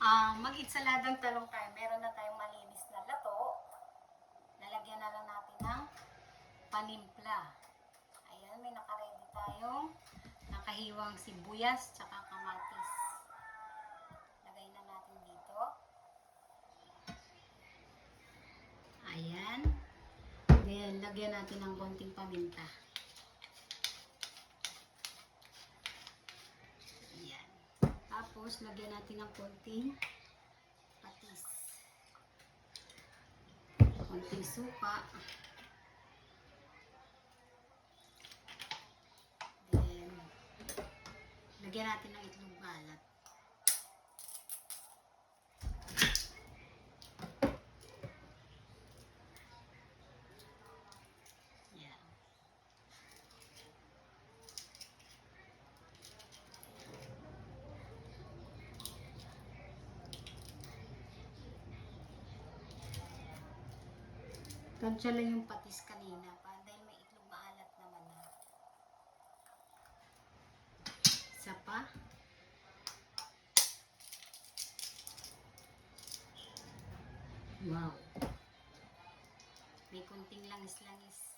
Mag-insaladang talong tayo. Meron na tayong malinis na lato. Lalagyan na lang natin ng panimpla. Ayan, may nakaready tayong nakahiwang sibuyas tsaka kamatis. Lagay na natin dito. Ayan. Then, lagyan natin ng konting paminta. Ayan. Tapos, lagyan natin ng konting patis. Konting suka. Then, lagyan natin ng itlog balat. Ayan. Tansya lang yung patis kanina pa dahil may itlog maalat naman na. Isa pa. Wow. May kunting langis-langis.